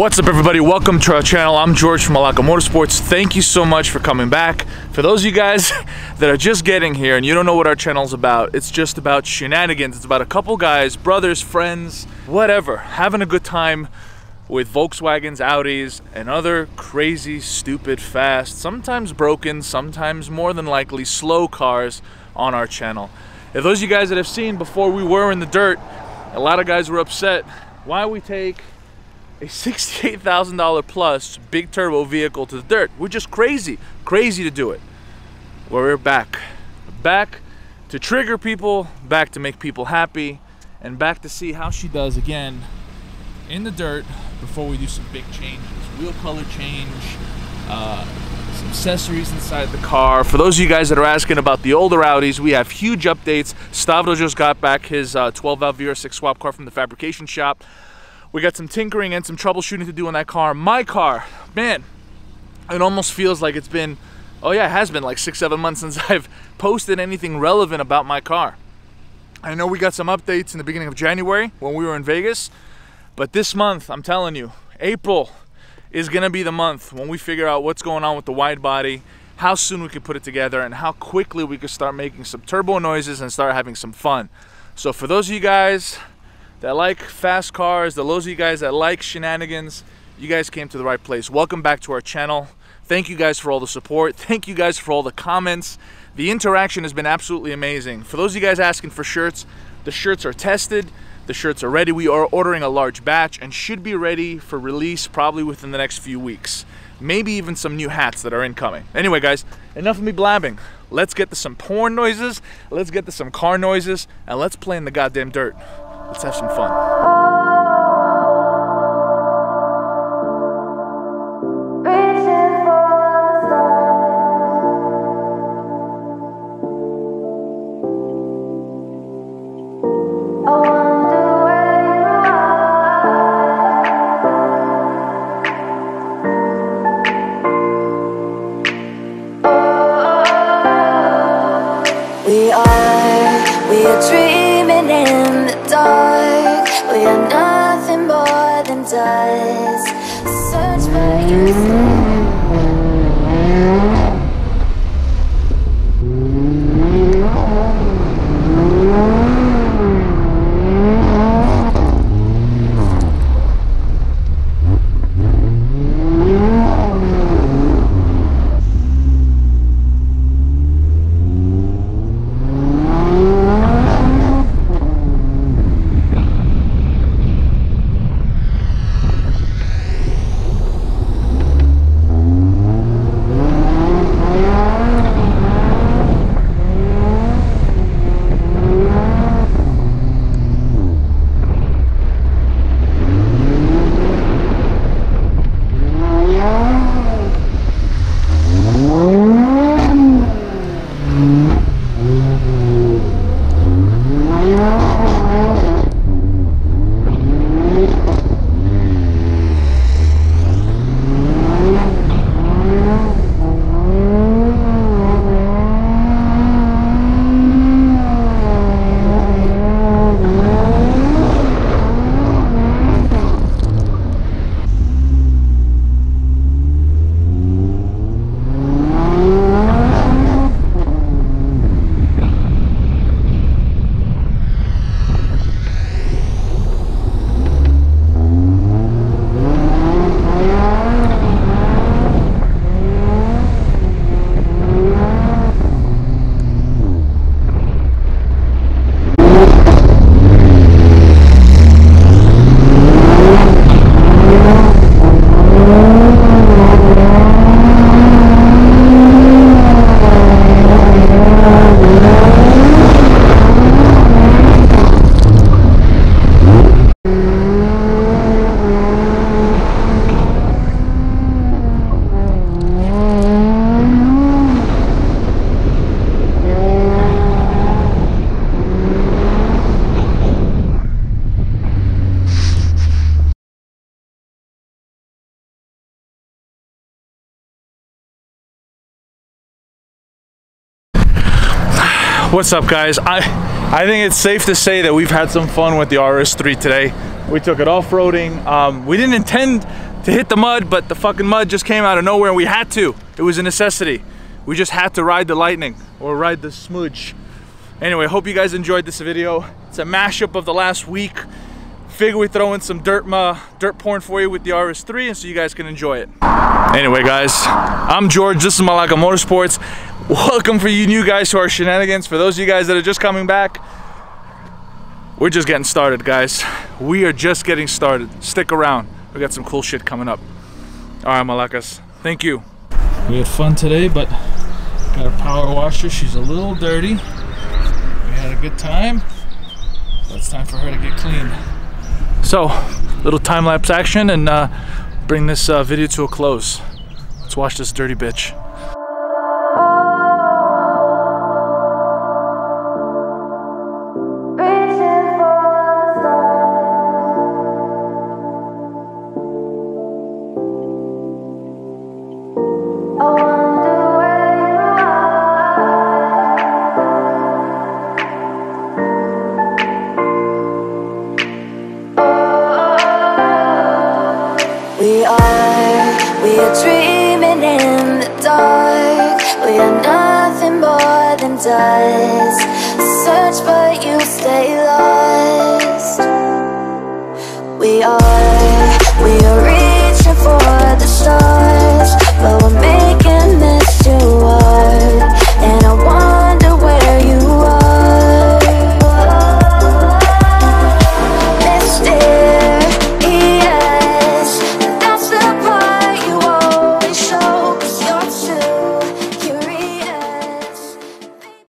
What's up, everybody? Welcome to our channel. I'm George from Malaka Motorsports. Thank you so much for coming back. For those of you guys that are just getting here and you don't know what our channel's about, it's just about shenanigans. It's about a couple guys, brothers, friends, whatever, having a good time with Volkswagens, Audis, and other crazy, stupid, fast, sometimes broken, sometimes more than likely slow cars on our channel. If those of you guys that have seen before we were in the dirt, a lot of guys were upset why we take a $68,000 plus big turbo vehicle to the dirt. We're just crazy to do it. Well, we're back to trigger people, back to make people happy, and back to see how she does again in the dirt before we do some big changes. Wheel color change, some accessories inside the car. For those of you guys that are asking about the older Audis, we have huge updates. Stavro just got back his 12-valve VR6 swap car from the fabrication shop. We got some tinkering and some troubleshooting to do on that car. My car, man, it almost feels like it's been, oh yeah, it has been like 6-7 months since I've posted anything relevant about my car. I know we got some updates in the beginning of January when we were in Vegas, but this month, I'm telling you, April is gonna be the month when we figure out what's going on with the wide body, how soon we can put it together, and how quickly we can start making some turbo noises and start having some fun. So for those of you guys that like fast cars, those of you guys that like shenanigans, you guys came to the right place. Welcome back to our channel. Thank you guys for all the support. Thank you guys for all the comments. The interaction has been absolutely amazing. For those of you guys asking for shirts, the shirts are tested, the shirts are ready. We are ordering a large batch and should be ready for release probably within the next few weeks. Maybe even some new hats that are incoming. Anyway guys, enough of me blabbing. Let's get to some porn noises, let's get to some car noises, and let's play in the goddamn dirt. Let's have some fun. We are dreaming in the dark. We are nothing more than dust. Search for you. What's up, guys? I think it's safe to say that we've had some fun with the RS3 today. We took it off-roading. We didn't intend to hit the mud, but the fucking mud just came out of nowhere and we had to. It was a necessity. We just had to ride the lightning or ride the smudge. Anyway, hope you guys enjoyed this video. It's a mashup of the last week. Figure we throw in some dirt porn for you with the RS3 and so you guys can enjoy it. Anyway guys, I'm George, this is Malaka Motorsports. Welcome for you new guys to our shenanigans. For those of you guys that are just coming back, we're just getting started, guys. We are just getting started. Stick around. We got some cool shit coming up. All right, Malakas. Thank you. We had fun today, but got a power washer. She's a little dirty. We had a good time. But it's time for her to get clean. So, little time-lapse action and bring this video to a close. Let's watch this dirty bitch. We are dreaming in the dark. We are nothing more than dust. Search but you stay lost. We are reaching for the stars, but we're